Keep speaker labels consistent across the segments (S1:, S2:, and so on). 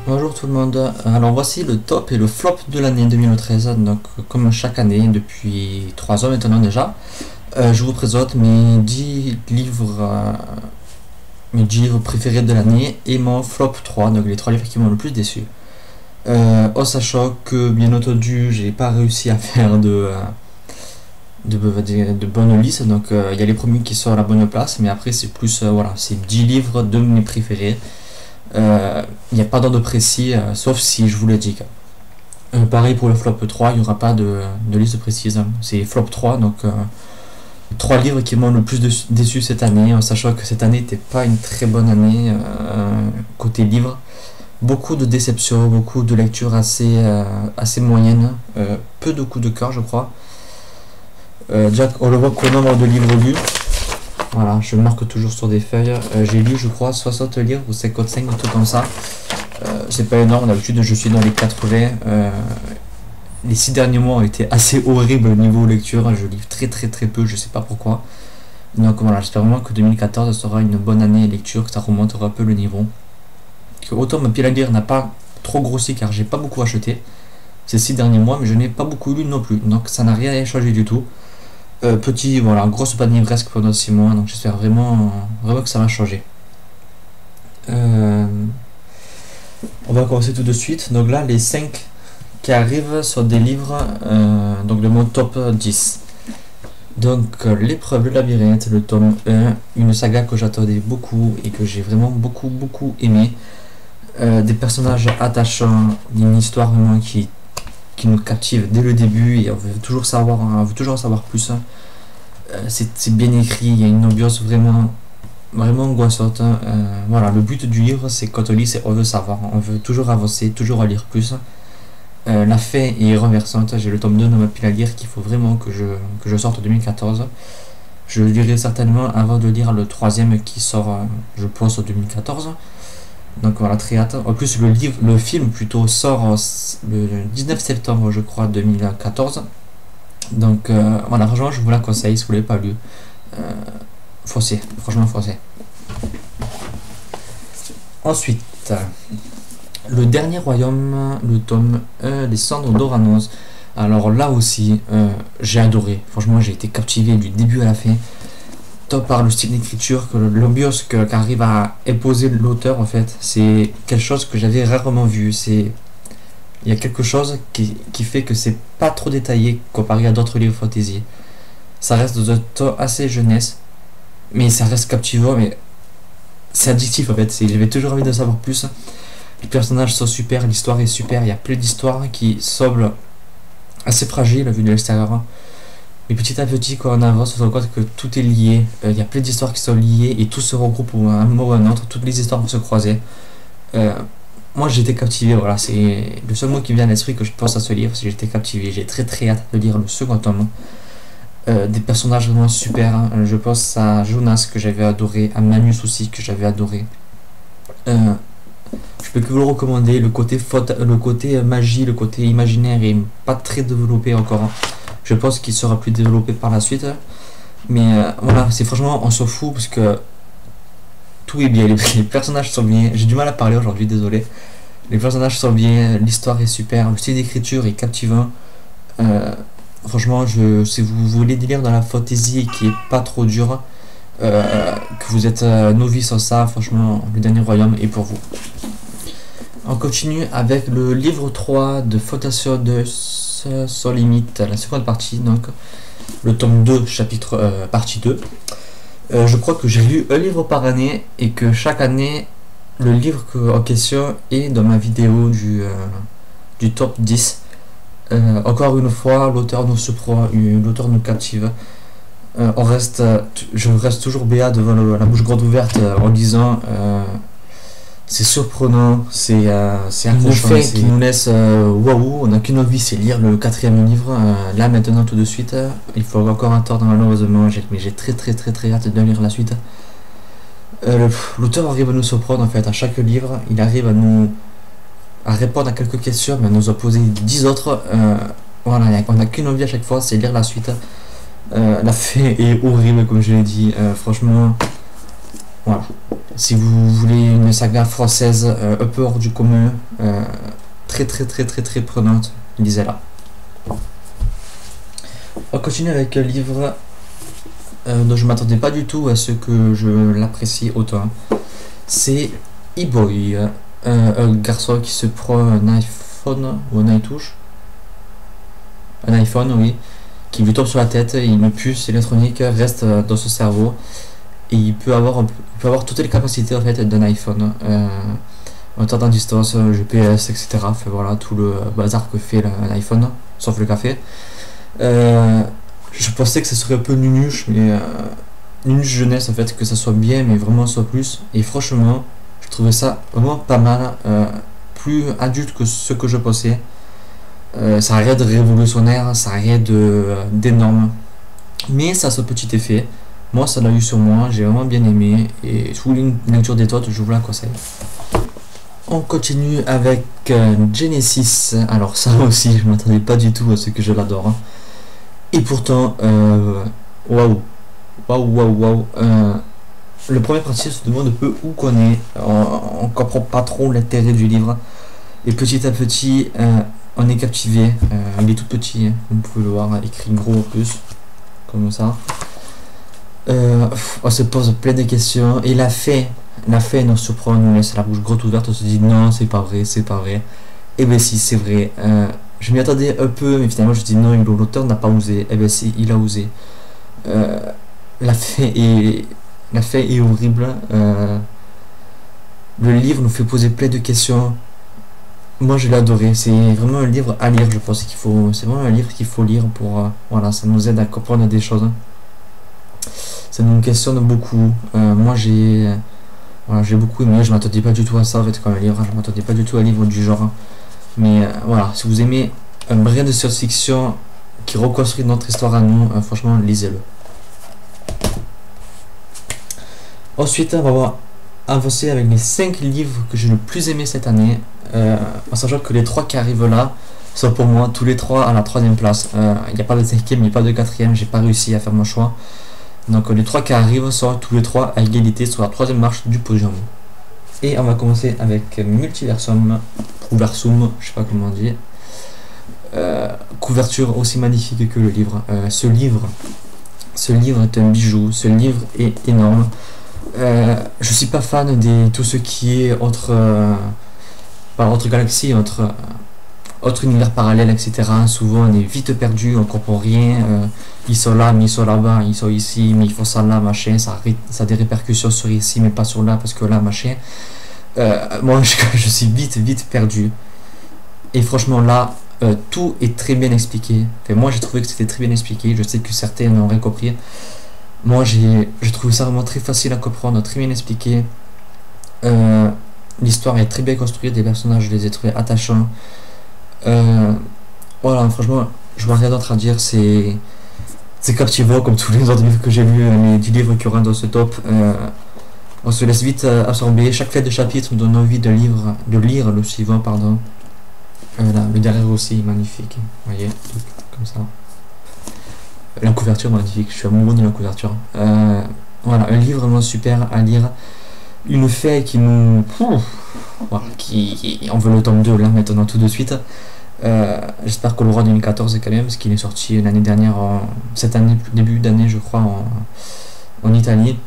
S1: Bonjour tout le monde, alors voici le top et le flop de l'année 2013, donc comme chaque année depuis 3 ans maintenant déjà, je vous présente mes 10 livres, préférés de l'année et mon flop 3, donc les 3 livres qui m'ont le plus déçu. En sachant que bien entendu j'ai pas réussi à faire de bonnes listes, donc il y a les premiers qui sont à la bonne place, mais après c'est plus, voilà, c'est 10 livres de mes préférés. Il n'y a pas d'ordre précis, sauf si je vous le dis. Pareil pour le flop 3, il n'y aura pas de liste précise. C'est flop 3, donc 3 livres qui m'ont le plus déçu cette année, en sachant que cette année n'était pas une très bonne année côté livre. Beaucoup de déceptions, beaucoup de lectures assez moyennes, peu de coups de cœur, je crois. Déjà, on le voit qu'au nombre de livres lus. Voilà, je marque toujours sur des feuilles. J'ai lu, je crois, 60 livres ou 55, un truc comme ça. C'est pas énorme, d'habitude je suis dans les 80. Les 6 derniers mois ont été assez horribles au niveau lecture. Je lis très peu, je sais pas pourquoi. Donc voilà, j'espère vraiment que 2014 sera une bonne année lecture, que ça remontera un peu le niveau. Que autant ma pile à lire n'a pas trop grossi car j'ai pas beaucoup acheté ces 6 derniers mois, mais je n'ai pas beaucoup lu non plus. Donc ça n'a rien changé du tout. Voilà, grosse panier presque pendant 6 mois, donc j'espère vraiment que ça va changer. On va commencer tout de suite. Donc là, les 5 qui arrivent sont des livres donc de mon top 10. Donc l'épreuve, le labyrinthe, le tome 1, une saga que j'attendais beaucoup et que j'ai vraiment beaucoup aimé. Des personnages attachants, une histoire vraiment qui nous captive dès le début et on veut toujours en savoir plus. C'est bien écrit, il y a une ambiance vraiment angoissante. Voilà, le but du livre, c'est quand on lit, c'est on veut savoir, on veut toujours avancer, toujours en lire plus. La fin est renversante. J'ai le tome 2 dans ma pile à lire qu'il faut vraiment que je sorte en 2014. Je lirai certainement avant de lire le 3e qui sort, je pense, en 2014. Donc voilà, très hâte. En plus, le film plutôt sort le 19 septembre, je crois, 2014. Donc voilà, franchement, je vous la conseille si vous ne l'avez pas lu. Foncez, franchement, foncez. Ensuite, le dernier royaume, le tome 1, les cendres d'Oranos. Alors là aussi, j'ai adoré. Franchement, j'ai été captivé du début à la fin. Top par le style d'écriture, que l'ambiance qu'arrive à imposer l'auteur, en fait, c'est quelque chose que j'avais rarement vu. Il y a quelque chose qui fait que c'est pas trop détaillé comparé à d'autres livres fantasy. Ça reste dans un ton assez jeunesse, mais ça reste captivant, mais c'est addictif en fait. J'avais toujours envie de savoir plus. Les personnages sont super, l'histoire est super, il y a plein d'histoires qui semblent assez fragiles vu de l'extérieur. Mais petit à petit, quand on avance, on se rend compte que tout est lié. Il y a plein d'histoires qui sont liées et tout se regroupe à un moment ou à un autre. Toutes les histoires vont se croiser. Moi, j'ai été captivé. Voilà, c'est le seul mot qui me vient à l'esprit que je pense à ce livre. C'est que j'ai été captivé. J'ai très hâte de lire le second tome. Des personnages vraiment super. Je pense à Jonas que j'avais adoré, à Manus aussi que j'avais adoré. Je peux que vous le recommander. Le côté magie, le côté imaginaire est pas très développé encore. Je pense qu'il sera plus développé par la suite. Mais voilà, c'est franchement, on s'en fout parce que tout est bien. Les personnages sont bien. J'ai du mal à parler aujourd'hui, désolé. Les personnages sont bien, l'histoire est super, le style d'écriture est captivant. Franchement, si vous voulez lire dans la fantasy qui est pas trop dure, que vous êtes novice en ça, franchement, le dernier royaume est pour vous. On continue avec le livre 3 de Fantasio de Sans Limite, la seconde partie, donc le tome 2, partie 2. Je crois que j'ai lu un livre par année et que chaque année, le livre en question est dans ma vidéo du top 10. Encore une fois, l'auteur nous surprend, l'auteur nous captive. Je reste toujours béat devant la bouche grande ouverte en lisant. C'est surprenant, c'est accrochant, qui nous laisse waouh, on n'a qu'une envie, c'est lire le 4e livre. Là maintenant tout de suite, il faut encore attendre malheureusement, mais j'ai très hâte de lire la suite. L'auteur arrive à nous surprendre en fait, à chaque livre, il arrive à répondre à quelques questions, mais à nous en poser 10 autres. Voilà, on n'a qu'une envie à chaque fois, c'est lire la suite. La fin est horrible comme je l'ai dit, franchement, voilà. Si vous voulez une saga française un peu hors du commun, très prenante, lisez-la. On continue avec un livre dont je m'attendais pas du tout à ce que je l'apprécie autant. C'est E-Boy, un garçon qui se prend un iPhone ou un iTouch, un iPhone, oui, qui lui tombe sur la tête, et une puce électronique reste dans son cerveau, et il peut avoir toutes les capacités en fait d'un iPhone, en temps à distance, GPS, etc. Fait, voilà, tout le bazar que fait un iPhone, sauf le café. Je pensais que ça serait un peu nunuche, mais nunuche jeunesse en fait, que ça soit bien, mais vraiment soit plus. Et franchement, je trouvais ça vraiment pas mal, plus adulte que ce que je pensais. Ça n'a rien de révolutionnaire, ça n'a rien d'énorme, mais ça a ce petit effet. Moi, ça l'a eu sur moi, j'ai vraiment bien aimé, et si vous voulez une lecture d'étoile, je vous la conseille. On continue avec Genesis. Alors ça aussi, je m'attendais pas du tout à ce que je l'adore, hein. Et pourtant, waouh. Le premier parti se demande un peu où qu'on est. On comprend pas trop l'intérêt du livre. Et petit à petit, on est captivé. Il est tout petit, hein, vous pouvez le voir, écrit gros en plus, comme ça. On se pose plein de questions. Et la fin nous surprend, nous laisse la bouche grosse ouverte. On se dit non, c'est pas vrai. Et ben si, c'est vrai. Je m'y attendais un peu, mais finalement je me dis non, l'auteur n'a pas osé. Et ben si, il a osé. La fin est horrible. Le livre nous fait poser plein de questions. Moi je l'ai adoré. C'est vraiment un livre à lire, je pense c'est vraiment un livre qu'il faut lire pour voilà, ça nous aide à comprendre des choses. Ça nous questionne beaucoup. Moi j'ai beaucoup aimé. Je m'attendais pas du tout à ça en fait comme un livre. Je m'attendais pas du tout à un livre du genre. Mais voilà, si vous aimez un brin de science-fiction qui reconstruit notre histoire à nous, franchement, lisez-le. Ensuite, on va avancer avec les 5 livres que j'ai le plus aimé cette année, en sachant que les 3 qui arrivent là sont pour moi tous les 3 à la 3e place. Il n'y a pas de 5e, il n'y a pas de 4e, j'ai pas réussi à faire mon choix. Donc les 3 qui arrivent sont tous les 3 à égalité sur la 3e marche du podium. Et on va commencer avec Multiversum, Versum, je sais pas comment on dit. Couverture aussi magnifique que le livre. Ce livre est un bijou. Ce livre est énorme. Je suis pas fan de tout ce qui est autre galaxie, autre univers parallèle, etc. Souvent on est vite perdu, on comprend rien. Ils sont là, mais ils sont là-bas, ils sont ici, mais ils font ça là, machin. Ça a des répercussions sur ici, mais pas sur là, parce que là, machin. Moi je suis vite perdu. Et franchement là, tout est très bien expliqué. Enfin, moi j'ai trouvé que c'était très bien expliqué. Je sais que certains n'ont rien compris. Moi j'ai trouvé ça vraiment très facile à comprendre, très bien expliqué. L'histoire est très bien construite, des personnages je les ai trouvés attachants. Voilà, franchement je vois rien d'autre à dire. C'est captivant comme tous les autres livres que j'ai lus, les 10 livres qui auront dans ce top. On se laisse vite absorber. Chaque fin de chapitre me donne envie de lire le suivant, pardon. Là, le derrière aussi est magnifique, vous voyez, comme ça. La couverture magnifique, je suis amoureux de la couverture. Voilà, un livre vraiment super à lire. Une fée qui nous... voilà, on veut le tome 2 là maintenant tout de suite. J'espère qu'on l'aura en 2014 quand même, parce qu'il est sorti l'année dernière, cette année, début d'année je crois, en Italie.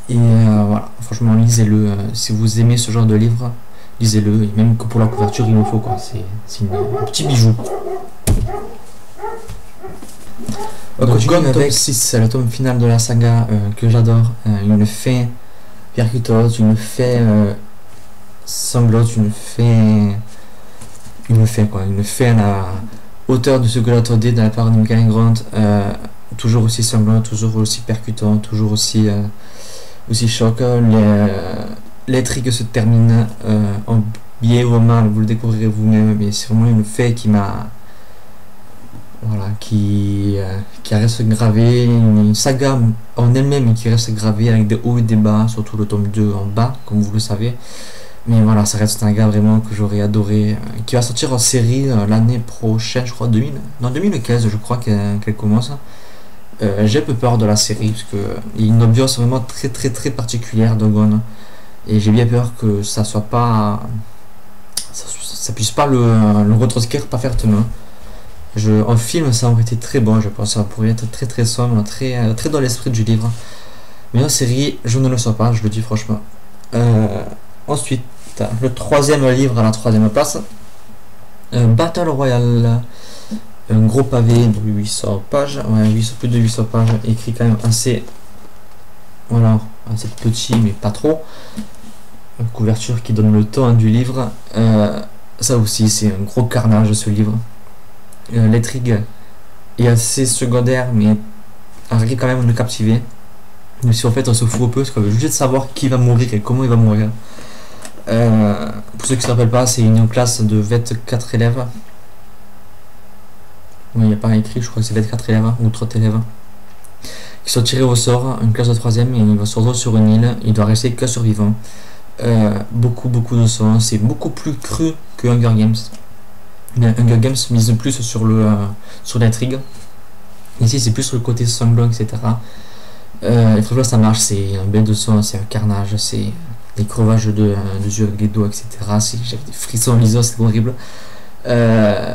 S1: Et voilà, franchement lisez-le, si vous aimez ce genre de livre, lisez-le, et même que pour la couverture il le faut quoi, c'est un petit bijou. On continue avec 6, c'est le tome final de la saga que j'adore, une fée percutante, une fée sanglante, une fée à la hauteur de ce que j'attendais de la part de Michael Grant, toujours aussi sanglant, toujours aussi percutant, toujours aussi choc. L'intrigue se termine en bien ou en mal, vous le découvrirez vous-même, mais c'est vraiment une fée qui m'a... voilà, qui reste gravée, une saga en elle-même qui reste gravée avec des hauts et des bas, surtout le tome 2 en bas, comme vous le savez. Mais voilà, ça reste un gars vraiment que j'aurais adoré, qui va sortir en série l'année prochaine, je crois, 2015, je crois qu'elle commence. J'ai un peu peur de la série parce que il y a une ambiance vraiment très particulière de Gone, et j'ai bien peur que ça soit pas, ça puisse pas le retranscrire parfaitement. En film, ça aurait été très bon, je pense, ça pourrait être très sombre, très dans l'esprit du livre. Mais en série, je ne le sens pas, je le dis franchement. Ensuite, le troisième livre à la troisième place, Battle Royale. Un gros pavé de 800 pages, ouais, plus de 800 pages, écrit quand même assez, voilà, assez petit mais pas trop. Une couverture qui donne le ton du livre. Ça aussi, c'est un gros carnage ce livre. L'intrigue est assez secondaire, mais arrive quand même à nous captiver. Même si en fait on se fout un peu, parce qu'on veut juste savoir qui va mourir et comment il va mourir. Pour ceux qui ne se rappellent pas, c'est une classe de 24 élèves. Oui, il n'y a pas écrit, je crois que c'est 24 élèves ou 30 élèves qui sont tirés au sort, une classe de 3ème, et il va se retrouver sur une île, il doit rester que survivant. Beaucoup de sang, c'est beaucoup plus cru que Hunger Games. Mais Hunger Games mise plus sur l'intrigue. Ici, c'est plus sur le côté sanglant, etc. Et franchement, ça marche, c'est un bain de sang, c'est un carnage, c'est des crevages de yeux avec des doigts, etc. J'avais des frissons en lisant, c'est horrible.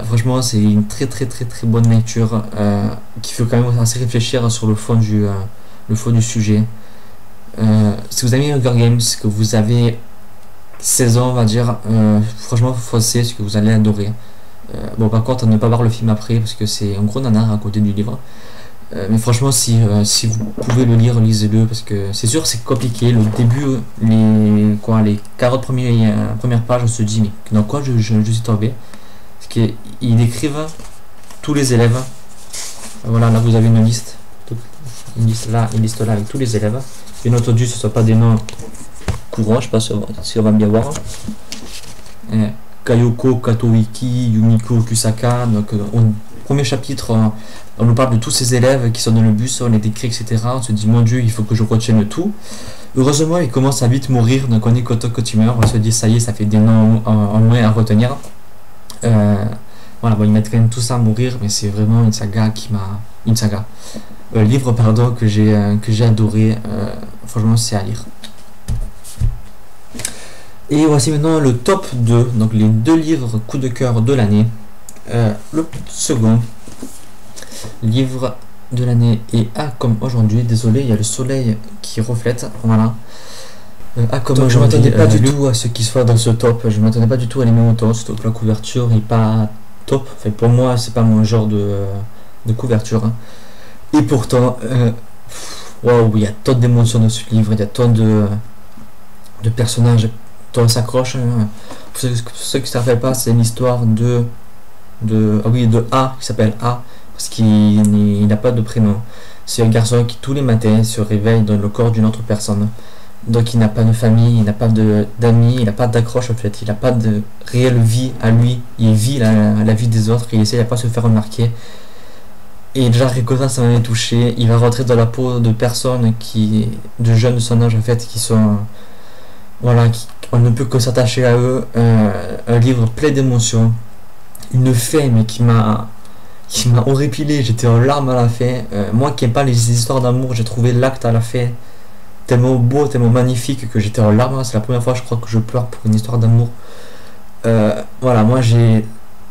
S1: Franchement, c'est une très bonne lecture qui fait quand même assez réfléchir sur le fond du sujet. Si vous avez Hunger Games, que vous avez 16 ans, on va dire, franchement, foncez, parce que vous allez adorer. Bon, par contre, ne pas voir le film après, parce que c'est un gros nanar à côté du livre. Mais franchement, si vous pouvez le lire, lisez-le, parce que c'est sûr, c'est compliqué. Le début, les 40 premières pages, on se dit, mais dans quoi je suis tombé? Parce qu'ils décrivent tous les élèves. Voilà, là vous avez une liste là, une liste là avec tous les élèves. Bien entendu, ce ne sont pas des noms courants, je ne sais pas si on va bien voir. Kayoko, Katoiki, Yumiko, Kusaka. Donc, premier chapitre, on nous parle de tous ces élèves qui sont dans le bus, on les décrit, etc. On se dit, mon Dieu, il faut que je retienne tout. Heureusement, ils commencent à vite mourir, donc on est content que tu meurs. On se dit, ça y est, ça fait des noms en moins à retenir. Voilà, bon, ils mettent quand même tout ça à mourir, mais c'est vraiment une saga livre pardon, que j'ai adoré. Franchement, c'est à lire. Et voici maintenant le top 2, donc les 2 livres coup de cœur de l'année. Le second livre de l'année est A comme aujourd'hui. Désolé, il y a le soleil qui reflète. Voilà. Donc je m'attendais pas du tout à ce qui soit dans ce top, je m'attendais pas du tout à les mêmes autant, surtout que la couverture est pas top, enfin pour moi c'est pas mon genre de couverture. Et pourtant, wow, il y a tant d'émotions dans ce livre, il y a tant de personnages, tant on s'accroche. Pour ceux qui ne se rappellent pas, c'est une histoire de A, qui s'appelle A, parce qu'il n'a pas de prénom. C'est un garçon qui tous les matins se réveille dans le corps d'une autre personne. Donc il n'a pas de famille, il n'a pas d'amis, il n'a pas d'accroche en fait, il n'a pas de réelle vie à lui, il vit la vie des autres, il essaie de pas se faire remarquer. Et déjà Ricotta ça m'avait touché, il va rentrer dans la peau de personnes de jeunes de son âge en fait, qui sont, voilà, on ne peut que s'attacher à eux. Un livre plein d'émotions, une fin mais qui m'a horripilé, j'étais en larmes à la fin. Moi qui n'aime pas les histoires d'amour, j'ai trouvé l'acte à la fin tellement beau, tellement magnifique que j'étais en larmes. C'est la première fois je crois que je pleure pour une histoire d'amour. Voilà, moi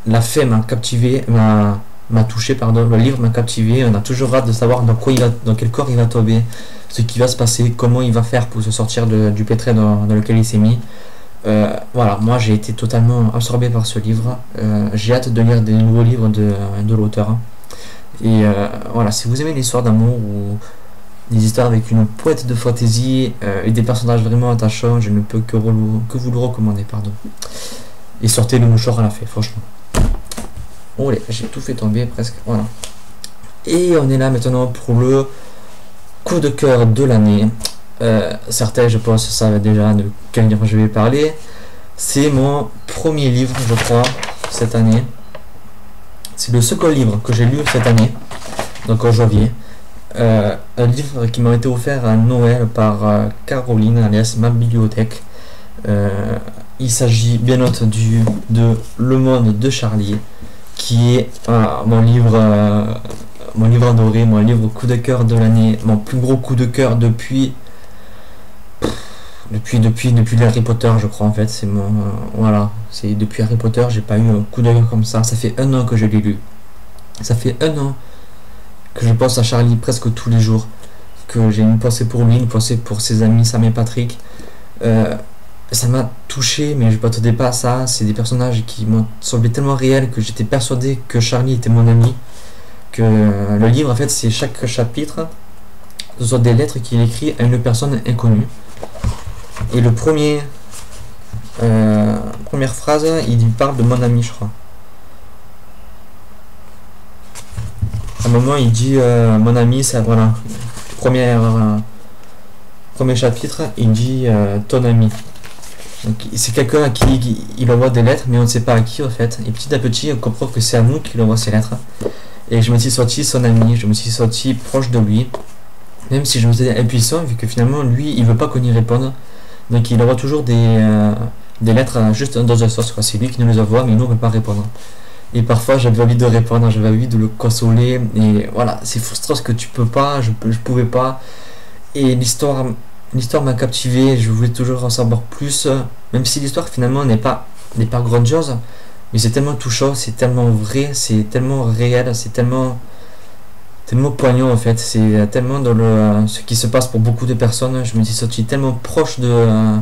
S1: la fin m'a captivé, m'a touché, pardon, le livre m'a captivé. On a toujours hâte de savoir dans quel corps il va tomber, ce qui va se passer, comment il va faire pour se sortir du pétrin dans lequel il s'est mis. Voilà, moi j'ai été totalement absorbé par ce livre. J'ai hâte de lire des nouveaux livres de l'auteur. Et voilà, si vous aimez l'histoire d'amour ou des histoires avec une poète de fantaisie et des personnages vraiment attachants, je ne peux que vous le recommander, pardon. Et sortez le mouchoir à la fin, franchement. Oh, j'ai tout fait tomber presque, voilà. Et on est là maintenant pour le coup de cœur de l'année. Certains, je pense, savent déjà de quel livre je vais parler. C'est mon premier livre, je crois, cette année. C'est le second livre que j'ai lu cette année, donc en janvier. Un livre qui m'a été offert à Noël par Caroline, alias ma bibliothèque. Il s'agit bien entendu de Le Monde de Charlie, qui est mon livre mon livre adoré, mon livre coup de cœur de l'année, mon plus gros coup de cœur depuis Harry Potter, je crois, en fait. C'est mon. Voilà. C'est depuis Harry Potter, j'ai pas eu un coup de cœur comme ça. Ça fait un an que je l'ai lu. Ça fait un an que je pense à Charlie presque tous les jours. Que j'ai une pensée pour lui, une pensée pour ses amis, Sam et Patrick. Ça m'a touché, mais je ne m'attendais pas à ça. C'est des personnages qui m'ont semblé tellement réels que j'étais persuadé que Charlie était mon ami. Que le livre, en fait, c'est chaque chapitre, ce sont des lettres qu'il écrit à une personne inconnue. Et le première phrase, il parle de mon ami, je crois. À un moment, il dit mon ami, ça, voilà. Premier chapitre, il dit ton ami. Donc, c'est quelqu'un à qui il envoie des lettres, mais on ne sait pas à qui, en fait. Et petit à petit, on comprend que c'est à nous qu'il envoie ces lettres. Et je me suis senti son ami, je me suis senti proche de lui. Même si je me sentais impuissant, vu que finalement, lui, il veut pas qu'on y réponde. Donc, il envoie toujours des lettres juste dans un sens. C'est lui qui nous les envoie, mais nous, on ne peut pas répondre. Et parfois, j'avais envie de répondre, j'avais envie de le consoler. Et voilà, c'est frustrant ce que tu peux pas, je pouvais pas. Et l'histoire m'a captivé, je voulais toujours en savoir plus. Même si l'histoire, finalement, n'est pas grandiose. Mais c'est tellement touchant, c'est tellement vrai, c'est tellement réel, c'est tellement poignant en fait. C'est tellement dans ce qui se passe pour beaucoup de personnes. Je me suis senti tellement proche de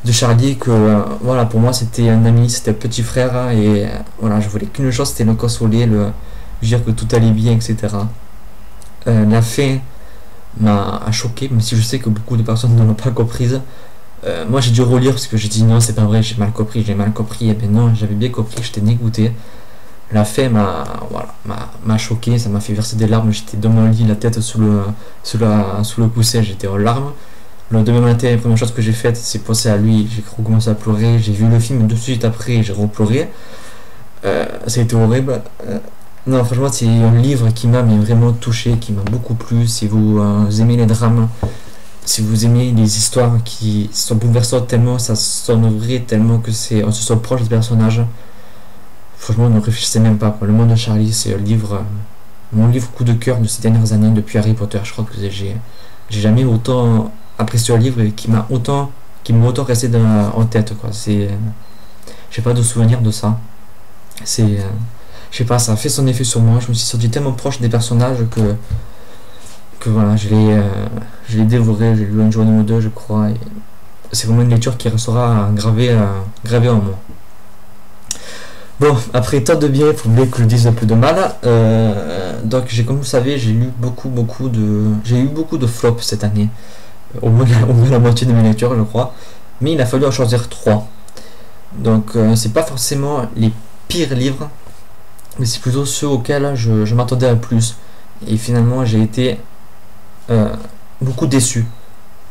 S1: Charlie que voilà, pour moi c'était un ami, c'était un petit frère. Et voilà, je voulais qu'une chose, c'était le consoler, lui dire que tout allait bien, etc. La fin m'a choqué, même si je sais que beaucoup de personnes ne l'ont pas comprise. Moi j'ai dû relire parce que j'ai dit non, c'est pas vrai, j'ai mal compris. Et ben non, j'avais bien compris, j'étais dégoûté. La fin m'a choqué, ça m'a fait verser des larmes. J'étais dans mon lit, la tête sous le coussin, j'étais en larmes. Le demain matin, la première chose que j'ai faite, c'est penser à lui. J'ai recommencé à pleurer. J'ai vu le film de suite après, j'ai repleuré. Ça a été horrible. Non, franchement, c'est un livre qui m'a vraiment touché, qui m'a beaucoup plu. Si vous aimez les drames, si vous aimez les histoires qui sont bouleversantes tellement, ça sonne vrai, tellement que on se sent proche des personnages. Franchement, ne réfléchissez même pas. Le Monde de Charlie, c'est mon livre coup de cœur de ces dernières années depuis Harry Potter. Je crois que j'ai jamais autant apprécié un livre et qui m'a autant resté en tête, quoi. J'ai pas de souvenir de ça. Je sais pas, ça a fait son effet sur moi. Je me suis senti tellement proche des personnages que voilà, je l'ai dévoré. J'ai lu une journée ou deux, je crois. Et c'est vraiment une lecture qui restera gravée en moi. Bon, après tant de bien, il faut bien que je dise un peu de mal. Donc, comme vous savez, j'ai eu beaucoup de flops cette année. Au moins la moitié de mes lectures, je crois. Mais il a fallu en choisir 3. Donc, c'est pas forcément les pires livres, mais c'est plutôt ceux auxquels je m'attendais un plus. Et finalement, j'ai été beaucoup déçu.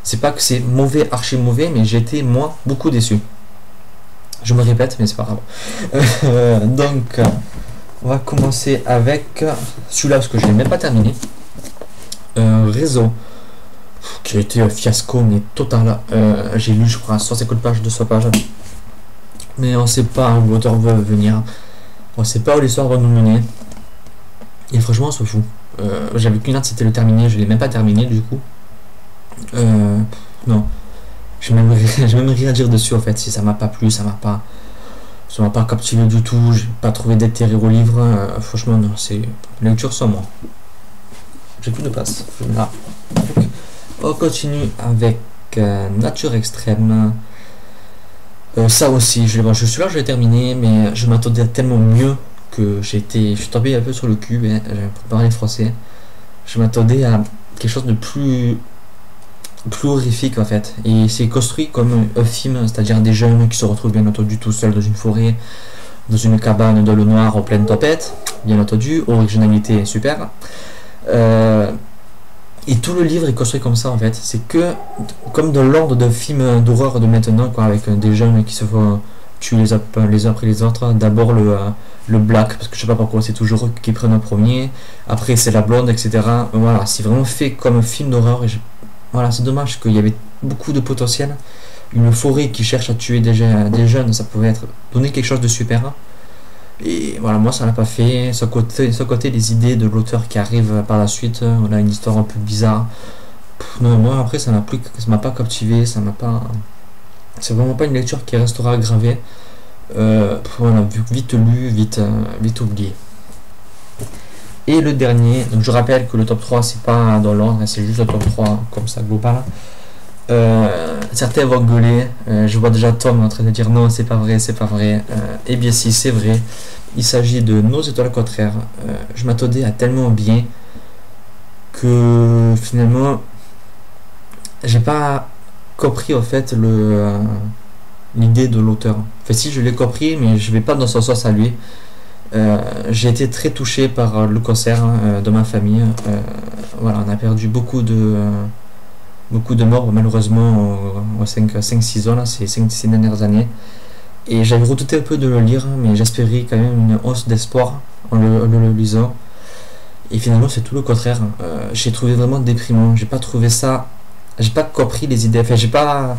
S1: C'est pas que c'est mauvais, archi mauvais, mais j'ai été, moi, beaucoup déçu. Je me répète, mais c'est pas grave. Donc, on va commencer avec celui-là, parce que je l'ai même pas terminé. Réseau, qui a été un fiasco, mais total. J'ai lu, je crois, 150 pages, 200 pages. Mais on sait pas où l'auteur veut venir. On sait pas où l'histoire va nous mener. Et franchement, on se fout. J'avais qu'une hâte, c'était le terminer. Je l'ai même pas terminé, du coup. Non. J'ai même rien à dire dessus, en fait. Si ça m'a pas plu, ça m'a pas captivé du tout. J'ai pas trouvé d'intérêt au livre. Franchement, non. C'est lecture sans moi. J'ai plus de place. Là. On continue avec Nature Extrême. Ça aussi, je l'ai terminé, mais je m'attendais à tellement mieux que je suis tombé un peu sur le cul, pour parler français. Je m'attendais à quelque chose de plus horrifique, en fait. Et c'est construit comme un film, c'est-à-dire des jeunes qui se retrouvent bien entendu tout seuls dans une forêt, dans une cabane dans le noir en pleine tempête, bien entendu, originalité super. Et tout le livre est construit comme ça, en fait. C'est que comme dans l'ordre d'un film d'horreur de maintenant, quoi, avec des jeunes qui se font tuer les uns après les autres. D'abord le black, parce que je sais pas pourquoi c'est toujours eux qui prennent en premier. Après c'est la blonde, etc. Voilà, c'est vraiment fait comme un film d'horreur. Voilà, c'est dommage qu'il y avait beaucoup de potentiel. Une forêt qui cherche à tuer des jeunes, ça pouvait donner quelque chose de super. Et voilà, moi ça l'a pas fait. Ce côté les idées de l'auteur qui arrivent par la suite, on a une histoire un peu bizarre. Non, moi après ça m'a pas captivé, ça m'a pas. C'est vraiment pas une lecture qui restera gravée. Voilà, vite lu, vite oublié. Et le dernier, donc je rappelle que le top 3 c'est pas dans l'ordre, c'est juste le top 3 comme ça global. Certains vont gueuler, je vois déjà Tom en train de dire non, c'est pas vrai, c'est pas vrai. Eh bien si, c'est vrai. Il s'agit de Nos étoiles contraires. Je m'attendais à tellement bien que finalement j'ai pas compris en fait l'idée de l'auteur. Enfin si, je l'ai compris, mais je vais pas dans son sens à lui. J'ai été très touché par le cancer de ma famille. Voilà, on a perdu beaucoup de morts malheureusement aux 5-6 ans, là, ces 5-6 dernières années. Et j'avais redouté un peu de le lire, mais j'espérais quand même une hausse d'espoir en le lisant. Et finalement, c'est tout le contraire. J'ai trouvé vraiment déprimant. J'ai pas trouvé ça. J'ai pas compris les idées. Enfin, j'ai pas.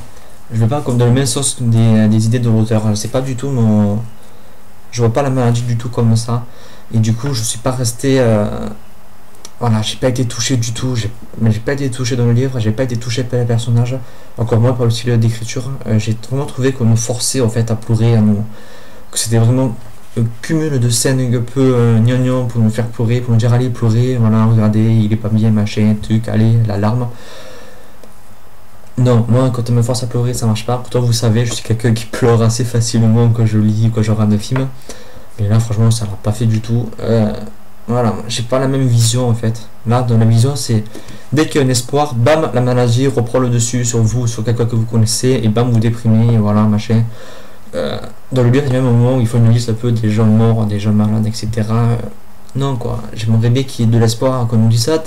S1: Je vais pas comme dans le même sens des idées de l'auteur. C'est pas du tout mon. Je vois pas la maladie du tout comme ça. Et du coup, je suis pas resté. Voilà, j'ai pas été touché du tout. Mais j'ai pas été touché dans le livre. J'ai pas été touché par les personnages. Encore moins par le style d'écriture. J'ai vraiment trouvé qu'on nous forçait en fait à pleurer, que c'était vraiment un cumul de scènes un peu gnangnan pour nous faire pleurer, pour nous dire allez pleurer, voilà, regardez, il est pas bien, machin, truc, allez, la larme. Non, moi quand on me force à pleurer, ça marche pas. Pourtant, vous savez, je suis quelqu'un qui pleure assez facilement quand je lis, quand je regarde un film. Mais là, franchement, ça l'a pas fait du tout. Voilà, j'ai pas la même vision en fait. Là, dans la vision, c'est dès qu'il y a un espoir, bam, la maladie reprend le dessus sur vous, sur quelqu'un que vous connaissez, et bam, vous déprimez, et voilà, machin. Dans le livre, il y a même un moment où il faut une liste un peu des gens morts, des gens malades, etc. Non, quoi. J'aimerais bien qu'il y ait de l'espoir, qu'on nous dise ça,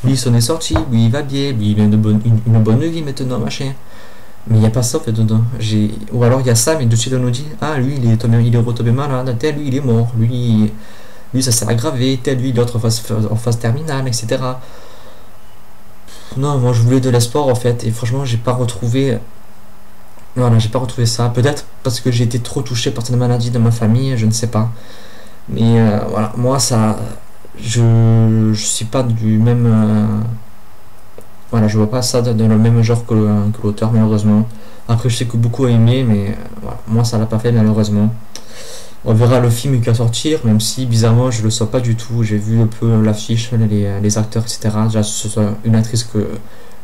S1: lui, il s'en est sorti, lui, il va bien, lui, il a une bonne vie maintenant, machin. Mais il n'y a pas ça, en fait, dedans. Ou alors, il y a ça, mais de suite, on nous dit, ah, lui, il est retombé malade, lui, il est mort, lui ça s'est aggravé, lui, il est en phase terminale, etc. Non, moi, je voulais de l'espoir, en fait, et franchement, j'ai pas retrouvé. Voilà, j'ai pas retrouvé ça. Peut-être parce que j'ai été trop touché par cette maladie de ma famille, je ne sais pas. Mais voilà, moi ça, je suis pas du même, voilà, je vois pas ça dans le même genre que l'auteur malheureusement. Après, je sais que beaucoup ont aimé, mais voilà, moi ça l'a pas fait malheureusement. On verra le film qui va sortir, même si bizarrement je le sens pas du tout. J'ai vu un peu l'affiche, les acteurs, etc. Déjà, ce soit une actrice que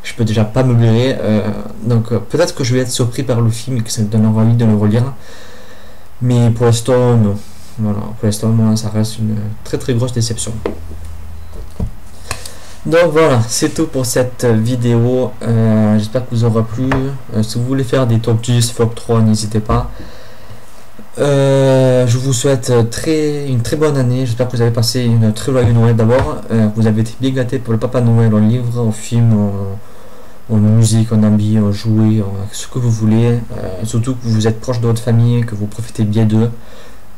S1: je peux déjà pas me blairer. Donc peut-être que je vais être surpris par le film et que ça me donne envie de le relire. Mais pour l'instant, non. Voilà, pour l'instant, moi, ça reste une très très grosse déception. Donc voilà, c'est tout pour cette vidéo. J'espère que vous aura plu. Si vous voulez faire des top 10, top 3, n'hésitez pas. Je vous souhaite une très bonne année. J'espère que vous avez passé une très joyeuse Noël d'abord. Vous avez été bien gâtés pour le Papa Noël en livre, en film, en musique, en habits, en jouets, en ce que vous voulez. Surtout que vous êtes proche de votre famille, que vous profitez bien d'eux.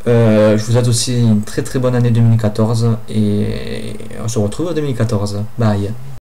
S1: Je vous souhaite aussi une très très bonne année 2014 et on se retrouve en 2014. Bye.